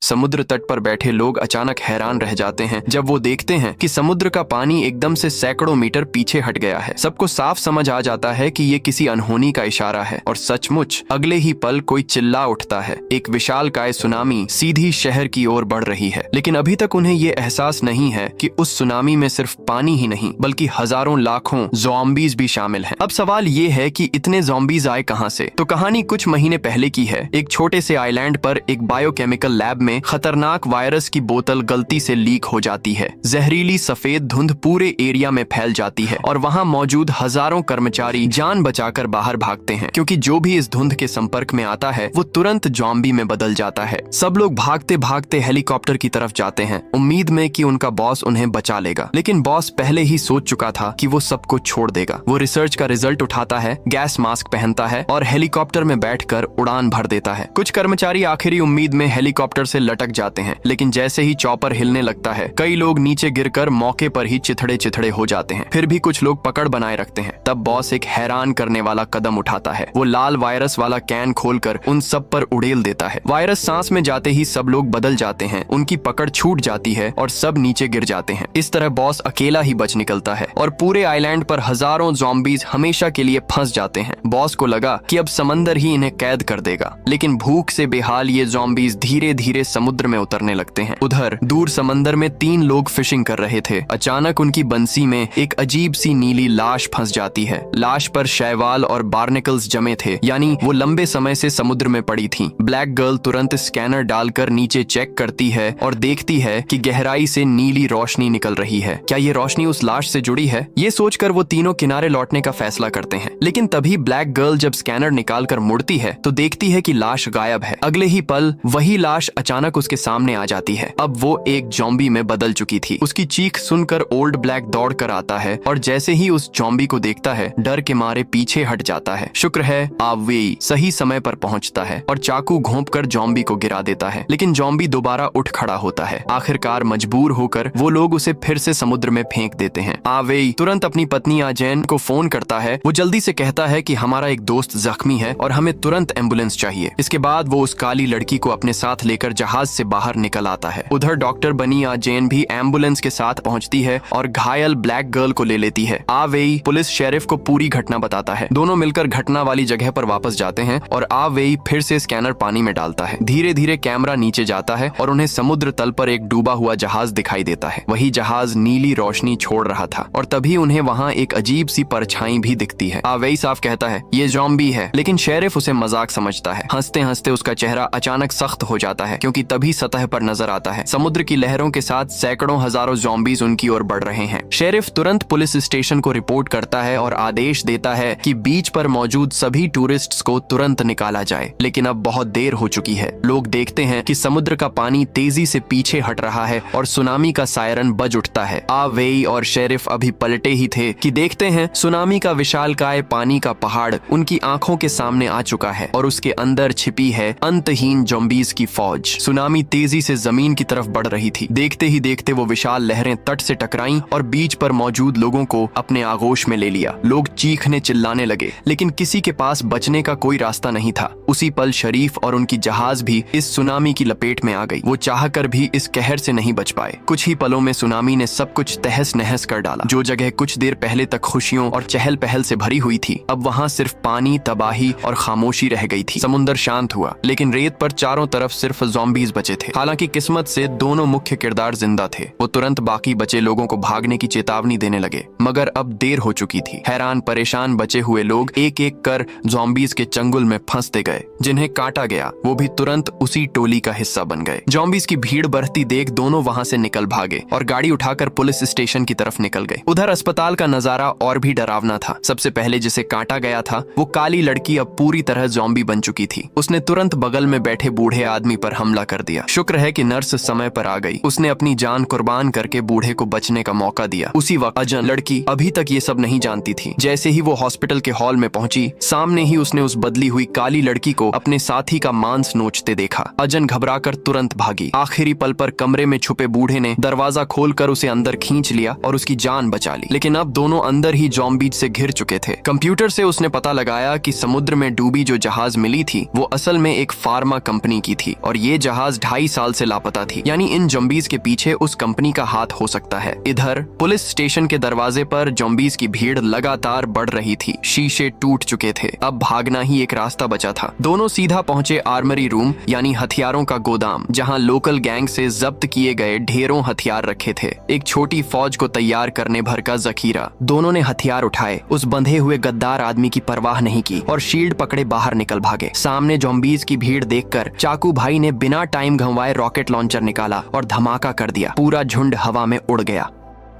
समुद्र तट पर बैठे लोग अचानक हैरान रह जाते हैं जब वो देखते हैं कि समुद्र का पानी एकदम से सैकड़ों मीटर पीछे हट गया है। सबको साफ समझ आ जाता है कि ये किसी अनहोनी का इशारा है और सचमुच अगले ही पल कोई चिल्ला उठता है। एक विशालकाय सुनामी सीधी शहर की ओर बढ़ रही है, लेकिन अभी तक उन्हें ये एहसास नहीं है कि उस सुनामी में सिर्फ पानी ही नहीं बल्कि हजारों लाखों ज़ॉम्बीज भी शामिल हैं। अब सवाल ये है कि इतने ज़ॉम्बीज आए कहां से? तो कहानी कुछ महीने पहले की है। एक छोटे से आइलैंड पर एक बायोकेमिकल लैब में खतरनाक वायरस की बोतल गलती से लीक हो जाती है। जहरीली सफेद धुंध पूरे एरिया में फैल जाती है और वहां मौजूद हजारों कर्मचारी जान बचाकर बाहर भागते हैं, क्योंकि जो भी इस धुंध के संपर्क में आता है वो तुरंत ज़ॉम्बी में बदल जाता है। सब लोग भागते भागते हेलीकॉप्टर की तरफ जाते हैं, उम्मीद में कि उनका बॉस उन्हें बचा लेगा। लेकिन बॉस पहले ही सोच चुका था कि वो सबको छोड़ देगा। वो रिसर्च का रिजल्ट उठाता है, गैस मास्क पहनता है और हेलीकॉप्टर में बैठकर उड़ान भर देता है। कुछ कर्मचारी आखिरी उम्मीद में हेलीकॉप्टर से लटक जाते हैं, लेकिन जैसे ही चॉपर हिलने लगता है कई लोग नीचे गिरकर मौके पर ही चिथड़े चिथड़े हो जाते हैं। फिर भी कुछ लोग पकड़ बनाए रखते हैं। तब बॉस एक हैरान करने वाला कदम उठाता है। वो लाल वायरस वाला कैन खोलकर उन सब पर उड़ेल देता है। वायरस सांस में जाते ही सब लोग बदल जाते हैं, उनकी पकड़ छूट जाती है और सब नीचे गिर जाते हैं। इस तरह बॉस अकेला ही बच निकलता है और पूरे आइलैंड पर हजारों ज़ॉम्बीज हमेशा के लिए फंस जाते हैं। बॉस को लगा कि अब समंदर ही इन्हें कैद कर देगा, लेकिन भूख से बेहाल ये ज़ॉम्बीज धीरे धीरे समुद्र में उतरने लगते हैं। उधर दूर समंदर में 3 लोग फिशिंग कर रहे थे। अचानक उनकी बंसी में एक अजीब सी नीली लाश फंस जाती है। लाश पर शैवाल और बार्निकल्स जमे थे, यानी वो लंबे समय से समुद्र में पड़ी थी। ब्लैक गर्ल तुरंत स्कैनर डालकर नीचे चेक करती है और देखती है कि गहराई से नीली रोशनी निकल रही है। क्या ये रोशनी उस लाश से जुड़ी है? ये सोचकर वो तीनों किनारे लौटने का फैसला करते हैं, लेकिन तभी ब्लैक गर्ल जब स्कैनर निकालकर मुड़ती है तो देखती है कि लाश गायब है। अगले ही पल वही लाश अचानक उसके सामने आ जाती है। अब वो एक ज़ॉम्बी में बदल चुकी थी। उसकी चीख सुनकर ओल्ड ब्लैक दौड़ कर आता है और जैसे ही उस ज़ॉम्बी को देखता है डर के मारे पीछे हट जाता है। शुक्र है आवेई सही समय पर पहुंचता है और चाकू घोंपकर ज़ॉम्बी को गिरा देता है, लेकिन ज़ॉम्बी दोबारा उठ खड़ा होता है। आखिरकार मजबूर होकर वो लोग उसे फिर से समुद्र में फेंक देते हैं। आवेई तुरंत अपनी पत्नी आजैन को फोन करता है। वो जल्दी से कहता है कि हमारा एक दोस्त जख्मी है और हमें तुरंत एम्बुलेंस चाहिए। इसके बाद वो उस काली लड़की को अपने साथ लेकर जहाज से बाहर निकल आता है। उधर डॉक्टर बनी आजैन भी एम्बुलेंस के साथ पहुंचती है और घायल ब्लैक गर्ल को ले लेती है। आवेई पुलिस शेरिफ को पूरी घटना बताता है। दोनों मिलकर घटना वाली जगह पर वापस जाते हैं और आवेई फिर से स्कैनर पानी में डालता है। धीरे धीरे कैमरा नीचे जाता है और उन्हें समुद्र तल पर एक डूबा हुआ जहाज दिखाई देता है। वही जहाज नीली रोशनी छोड़ रहा था और तभी उन्हें वहाँ एक अजीब सी परछाई भी दिखती है। आवेई साफ कहता है ये ज़ॉम्बी है, लेकिन शेरिफ उसे मजाक समझता है। हंसते हंसते उसका चेहरा अचानक सख्त हो जाता है, क्योंकि तभी सतह पर नजर आता है समुद्र की लहरों के साथ सैकड़ों हजारों ज़ॉम्बीज उनकी ओर बढ़ रहे हैं। शेरिफ तुरंत पुलिस स्टेशन को रिपोर्ट करता है और आदेश देता है कि बीच पर मौजूद सभी टूरिस्ट्स को तुरंत निकाला जाए, लेकिन अब बहुत देर हो चुकी है। लोग देखते हैं कि समुद्र का पानी तेजी से पीछे हट रहा है और सुनामी का सायरन बज उठता है। आवेई और शेरिफ अभी पलटे ही थे कि देखते हैं सुनामी का विशालकाय पानी का पहाड़ उनकी आंखों के सामने आ चुका है और उसके अंदर छिपी है अंतहीन ज़ॉम्बीज की फौज। सुनामी तेजी से जमीन की तरफ बढ़ रही थी। देखते ही देखते वो विशाल लहरें तट से टकराईं और बीच पर मौजूद लोगों को अपने आगोश में ले लिया। लोग चीखने चिल्लाने लगे, लेकिन किसी के पास बचने का कोई रास्ता नहीं था। उसी पल शरीफ और उनकी जहाज भी इस सुनामी की लपेट में आ गई। वो चाहकर भी इस कहर से नहीं बच पाए। कुछ ही पलों में सुनामी ने सब कुछ तहस नहस कर डाला। जो जगह कुछ देर पहले तक खुशियों और चहल पहल से भरी हुई थी, अब वहाँ सिर्फ पानी, तबाही और खामोशी रह गई थी। समुद्र शांत हुआ, लेकिन रेत पर चारों तरफ सिर्फ ज़ॉम्बीज बचे थे। हालांकि किस्मत से दोनों मुख्य किरदार जिंदा थे। वो तुरंत बाकी बचे लोगों को भागने की चेतावनी देने लगे, मगर अब देर हो चुकी थी। हैरान परेशान बचे हुए लोग एक एक कर ज़ॉम्बीज के चंगुल में फंसते गए। जिन्हें काटा गया वो भी तुरंत उसी टोली का हिस्सा बन गए। ज़ॉम्बीज की भीड़ बढ़ती देख दोनों वहां से निकल भागे और गाड़ी उठाकर पुलिस स्टेशन की तरफ निकल गए। उधर अस्पताल का नजारा और भी डरावना था। सबसे पहले जिसे काटा गया था वो काली लड़की अब पूरी तरह ज़ॉम्बी बन चुकी थी। उसने तुरंत बगल में बैठे बूढ़े आदमी पर हमला कर दिया। शुक्र है कि नर्स समय पर आ गई। उसने अपनी जान कुर्बान करके बूढ़े को बचने का मौका दिया। उसी वक्त अजन लड़की अभी तक ये सब नहीं जानती थी। जैसे ही वो हॉस्पिटल के हॉल में पहुंची, सामने ही उसने उस बदली हुई काली लड़की को अपने साथी का मांस नोचते देखा। अजन घबराकर तुरंत भागी। आखिरी पल पर कमरे में छुपे बूढ़े ने दरवाजा खोलकर उसे अंदर खींच लिया और उसकी जान बचा ली। लेकिन अब दोनों अंदर ही ज़ॉम्बीज से घिर चुके थे। कंप्यूटर से उसने पता लगाया कि समुद्र में डूबी जो जहाज मिली थी वो असल में एक फार्मा कंपनी की थी और ये जहाज 2.5 साल से लापता थी, यानी इन जॉम्बीज के पीछे उस कंपनी का हाथ हो सकता है। इधर पुलिस स्टेशन के दरवाजे पर जॉम्बीज की भीड़ लगातार बढ़ रही थी। शीशे टूट चुके थे, अब भागना ही एक रास्ता बचा था। दोनों सीधा पहुंचे आर्मरी रूम यानी हथियारों का गोदाम, जहां लोकल गैंग से जब्त किए गए ढेरों हथियार रखे थे। एक छोटी फौज को तैयार करने भर का जखीरा। दोनों ने हथियार उठाए, उस बंधे हुए गद्दार आदमी की परवाह नहीं की और शील्ड पकड़े बाहर निकल भागे। सामने जॉम्बीज की भीड़ देखकर चाकू भाई ने बिना टाइम गंवाए रॉकेट लॉन्चर निकाला और धमाका कर दिया। पूरा झुंड हवा में उड़ गया।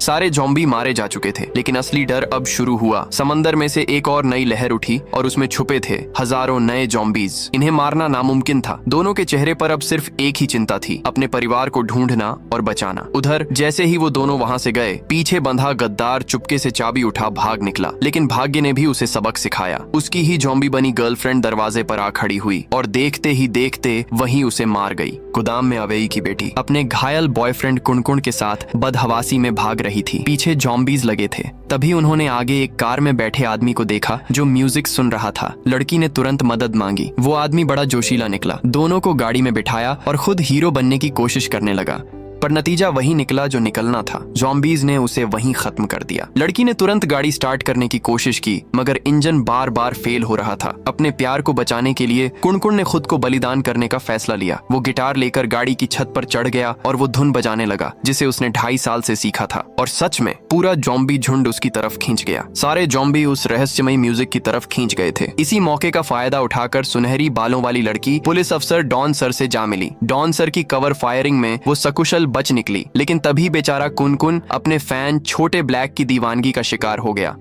सारे जॉम्बी मारे जा चुके थे, लेकिन असली डर अब शुरू हुआ। समंदर में से एक और नई लहर उठी और उसमें छुपे थे हजारों नए जॉम्बीज। इन्हें मारना नामुमकिन था। दोनों के चेहरे पर अब सिर्फ एक ही चिंता थी, अपने परिवार को ढूंढना और बचाना। उधर जैसे ही वो दोनों वहां से गए, पीछे बंधा गद्दार चुपके से चाबी उठा भाग निकला, लेकिन भाग्य ने भी उसे सबक सिखाया। उसकी ही जॉम्बी बनी गर्लफ्रेंड दरवाजे पर आ खड़ी हुई और देखते ही देखते वहीं उसे मार गई। गोदाम में अवेई की बेटी अपने घायल बॉयफ्रेंड कुणकुण के साथ बदहवासी में भाग रही थी। पीछे जॉम्बीज लगे थे। तभी उन्होंने आगे एक कार में बैठे आदमी को देखा जो म्यूजिक सुन रहा था। लड़की ने तुरंत मदद मांगी। वो आदमी बड़ा जोशीला निकला, दोनों को गाड़ी में बिठाया और खुद हीरो बनने की कोशिश करने लगा। पर नतीजा वही निकला जो निकलना था। जॉम्बीज ने उसे वहीं खत्म कर दिया। लड़की ने तुरंत गाड़ी स्टार्ट करने की कोशिश की, मगर इंजन बार बार फेल हो रहा था। अपने प्यार को बचाने के लिए कुणकुण ने खुद को बलिदान करने का फैसला लिया। वो गिटार लेकर गाड़ी की छत पर चढ़ गया और वो धुन बजाने लगा जिसे उसने 2.5 साल से सीखा था। और सच में पूरा जॉम्बी झुंड उसकी तरफ खींच गया। सारे जॉम्बी उस रहस्यमयी म्यूजिक की तरफ खींच गए थे। इसी मौके का फायदा उठाकर सुनहरी बालों वाली लड़की पुलिस अफसर डॉन सर से जा मिली। डॉन सर की कवर फायरिंग में वो सकुशल बच निकली, लेकिन तभी बेचारा कुनकुन अपने फैन छोटे ब्लैक की दीवानगी का शिकार हो गया।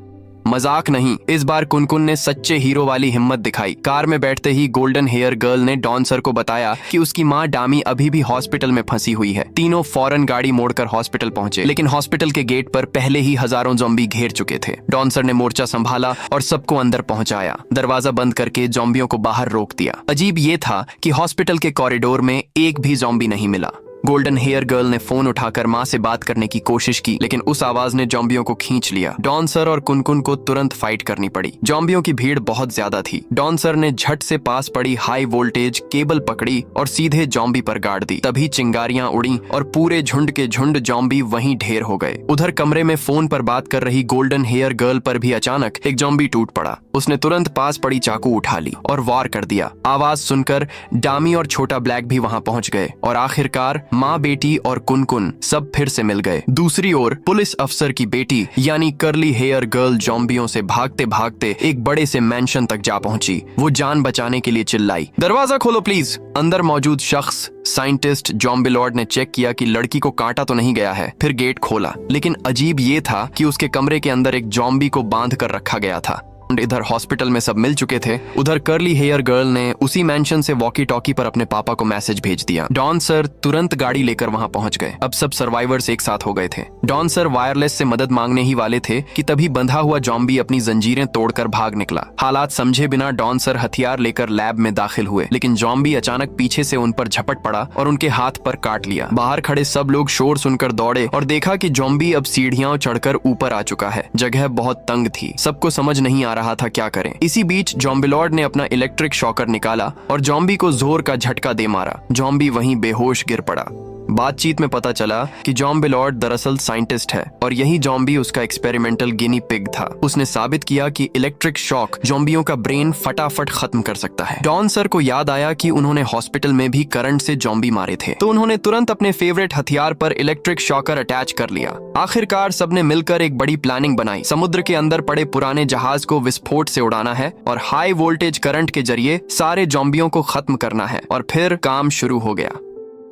मजाक नहीं, इस बार कुनकुन ने सच्चे हीरो वाली हिम्मत दिखाई। कार में बैठते ही गोल्डन हेयर गर्ल ने डॉन सर को बताया कि उसकी माँ डामी अभी भी हॉस्पिटल में फंसी हुई है। तीनों फौरन गाड़ी मोड़कर हॉस्पिटल पहुंचे, लेकिन हॉस्पिटल के गेट पर पहले ही हजारों ज़ॉम्बी घेर चुके थे। डॉन सर ने मोर्चा संभाला और सबको अंदर पहुंचाया। दरवाजा बंद करके ज़ॉम्बियों को बाहर रोक दिया। अजीब ये था कि हॉस्पिटल के कॉरिडोर में एक भी ज़ॉम्बी नहीं मिला। गोल्डन हेयर गर्ल ने फोन उठाकर माँ से बात करने की कोशिश की, लेकिन उस आवाज ने जॉम्बियों को खींच लिया। डॉन सर और कुनकुन को तुरंत फाइट करनी पड़ी। जॉम्बियों की भीड़ बहुत ज्यादा थी। डॉन सर ने झट से पास पड़ी हाई वोल्टेज केबल पकड़ी और सीधे जॉम्बी पर गाड़ दी। तभी चिंगारियां उड़ी और पूरे झुंड के झुंड जॉम्बी वहीं ढेर हो गए। उधर कमरे में फोन पर बात कर रही गोल्डन हेयर गर्ल पर भी अचानक एक जॉम्बी टूट पड़ा। उसने तुरंत पास पड़ी चाकू उठा ली और वार कर दिया। आवाज सुनकर डामी और छोटा ब्लैक भी वहां पहुंच गए और आखिरकार माँ बेटी और कुनकुन सब फिर से मिल गए। दूसरी ओर पुलिस अफसर की बेटी यानी कर्ली हेयर गर्ल जॉम्बियों से भागते भागते एक बड़े से मैंशन तक जा पहुंची। वो जान बचाने के लिए चिल्लाई, दरवाजा खोलो प्लीज। अंदर मौजूद शख्स साइंटिस्ट जॉम्बी लॉर्ड ने चेक किया कि लड़की को काटा तो नहीं गया है, फिर गेट खोला। लेकिन अजीब ये था कि उसके कमरे के अंदर एक जॉम्बी को बांध कर रखा गया था। इधर हॉस्पिटल में सब मिल चुके थे। उधर कर्ली हेयर गर्ल ने उसी मैंशन से वॉकी टॉकी पर अपने पापा को मैसेज भेज दिया। डॉन सर तुरंत गाड़ी लेकर वहां पहुंच गए। अब सब सर्वाइवर्स एक साथ हो गए थे। डॉन सर वायरलेस से मदद मांगने ही वाले थे कि तभी बंधा हुआ जॉम्बी अपनी जंजीरें तोड़कर भाग निकला। हालात समझे बिना डॉन सर हथियार लेकर लैब में दाखिल हुए, लेकिन जॉम्बी अचानक पीछे से उन पर झपट पड़ा और उनके हाथ पर काट लिया। बाहर खड़े सब लोग शोर सुनकर दौड़े और देखा कि जॉम्बी अब सीढ़ियां चढ़कर ऊपर आ चुका है। जगह बहुत तंग थी, सबको समझ नहीं आ रहा था क्या करें। इसी बीच जॉम्बी लॉर्ड ने अपना इलेक्ट्रिक शॉकर निकाला और जॉम्बी को जोर का झटका दे मारा। जॉम्बी वहीं बेहोश गिर पड़ा। बातचीत में पता चला कि जॉम्बी लॉर्ड दरअसल साइंटिस्ट है और यही जॉम्बी उसका एक्सपेरिमेंटल गिनी पिग था। उसने साबित किया कि इलेक्ट्रिक शॉक जॉम्बियों का ब्रेन फटाफट खत्म कर सकता है। डॉन सर को याद आया कि उन्होंने हॉस्पिटल में भी करंट से जॉम्बी मारे थे, तो उन्होंने तुरंत अपने फेवरेट हथियार पर इलेक्ट्रिक शॉकर अटैच कर लिया। आखिरकार सबने मिलकर एक बड़ी प्लानिंग बनाई। समुद्र के अंदर पड़े पुराने जहाज को विस्फोट से उड़ाना है और हाई वोल्टेज करंट के जरिए सारे जॉम्बियों को खत्म करना है। और फिर काम शुरू हो गया।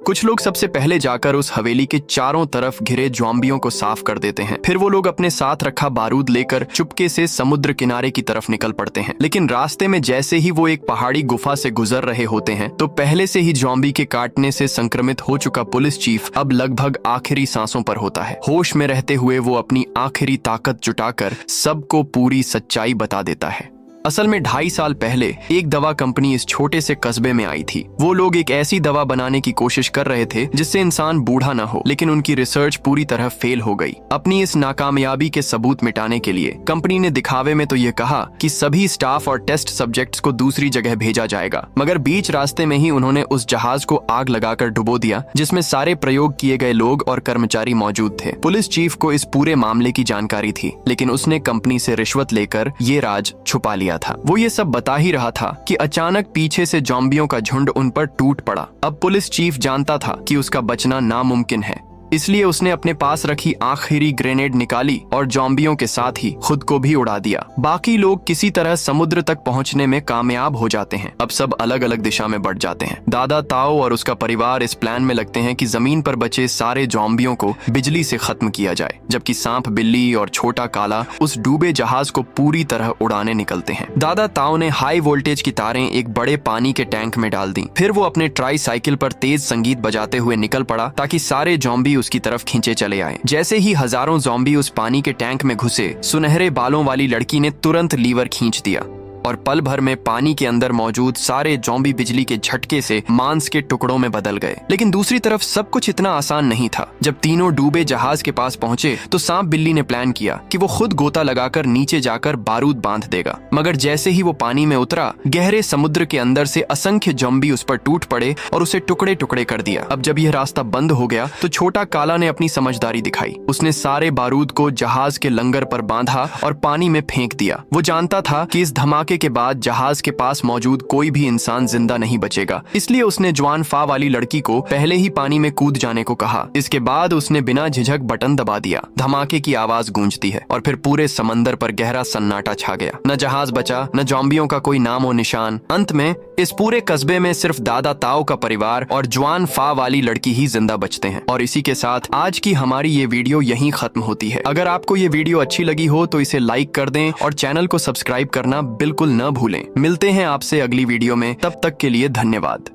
कुछ लोग सबसे पहले जाकर उस हवेली के चारों तरफ घिरे जॉम्बियों को साफ कर देते हैं। फिर वो लोग अपने साथ रखा बारूद लेकर चुपके से समुद्र किनारे की तरफ निकल पड़ते हैं। लेकिन रास्ते में जैसे ही वो एक पहाड़ी गुफा से गुजर रहे होते हैं, तो पहले से ही जॉम्बी के काटने से संक्रमित हो चुका पुलिस चीफ अब लगभग आखिरी सांसों पर होता है। होश में रहते हुए वो अपनी आखिरी ताकत जुटाकर सबको पूरी सच्चाई बता देता है। असल में 2.5 साल पहले एक दवा कंपनी इस छोटे से कस्बे में आई थी। वो लोग एक ऐसी दवा बनाने की कोशिश कर रहे थे जिससे इंसान बूढ़ा न हो, लेकिन उनकी रिसर्च पूरी तरह फेल हो गई। अपनी इस नाकामयाबी के सबूत मिटाने के लिए कंपनी ने दिखावे में तो ये कहा कि सभी स्टाफ और टेस्ट सब्जेक्ट्स को दूसरी जगह भेजा जाएगा, मगर बीच रास्ते में ही उन्होंने उस जहाज को आग लगाकर डुबो दिया जिसमें सारे प्रयोग किए गए लोग और कर्मचारी मौजूद थे। पुलिस चीफ को इस पूरे मामले की जानकारी थी, लेकिन उसने कंपनी से रिश्वत लेकर ये राज छुपा लिया था। वो ये सब बता ही रहा था कि अचानक पीछे से ज़ॉम्बियों का झुंड उन पर टूट पड़ा। अब पुलिस चीफ जानता था कि उसका बचना नामुमकिन है, इसलिए उसने अपने पास रखी आखिरी ग्रेनेड निकाली और ज़ॉम्बियों के साथ ही खुद को भी उड़ा दिया। बाकी लोग किसी तरह समुद्र तक पहुंचने में कामयाब हो जाते हैं। अब सब अलग अलग दिशा में बढ़ जाते हैं। दादा ताओ और उसका परिवार इस प्लान में लगते हैं कि जमीन पर बचे सारे ज़ॉम्बियों को बिजली से खत्म किया जाए, जबकि सांप बिल्ली और छोटा काला उस डूबे जहाज को पूरी तरह उड़ाने निकलते हैं। दादा ताओ ने हाई वोल्टेज की तारें एक बड़े पानी के टैंक में डाल दी। फिर वो अपने ट्राई साइकिल पर तेज संगीत बजाते हुए निकल पड़ा ताकि सारे ज़ॉम्बी उसकी तरफ खींचे चले आए। जैसे ही हजारों ज़ॉम्बी उस पानी के टैंक में घुसे, सुनहरे बालों वाली लड़की ने तुरंत लीवर खींच दिया और पल भर में पानी के अंदर मौजूद सारे ज़ॉम्बी बिजली के झटके से मांस के टुकड़ों में बदल गए। लेकिन दूसरी तरफ सब कुछ इतना आसान नहीं था। जब तीनों डूबे जहाज के पास पहुंचे तो सांप बिल्ली ने प्लान किया कि वो खुद गोता लगाकर नीचे जाकर बारूद बांध देगा, मगर जैसे ही वो पानी में उतरा, गहरे समुद्र के अंदर से असंख्य ज़ॉम्बी उस पर टूट पड़े और उसे टुकड़े टुकड़े कर दिया। अब जब यह रास्ता बंद हो गया तो छोटा काला ने अपनी समझदारी दिखाई। उसने सारे बारूद को जहाज के लंगर पर बांधा और पानी में फेंक दिया। वो जानता था कि इस धमाके के बाद जहाज के पास मौजूद कोई भी इंसान जिंदा नहीं बचेगा, इसलिए उसने जवान फा वाली लड़की को पहले ही पानी में कूद जाने को कहा। इसके बाद उसने बिना झिझक बटन दबा दिया। धमाके की आवाज गूंजती है और फिर पूरे समंदर पर गहरा सन्नाटा छा गया। न जहाज बचा, न ज़ॉम्बियों का कोई नामो निशान। अंत में इस पूरे कस्बे में सिर्फ दादा ताओ का परिवार और जवान फा वाली लड़की ही जिंदा बचते हैं। और इसी के साथ आज की हमारी ये वीडियो यहीं खत्म होती है। अगर आपको ये वीडियो अच्छी लगी हो तो इसे लाइक कर दें और चैनल को सब्सक्राइब करना बिल्कुल न भूलें। मिलते हैं आपसे अगली वीडियो में, तब तक के लिए धन्यवाद।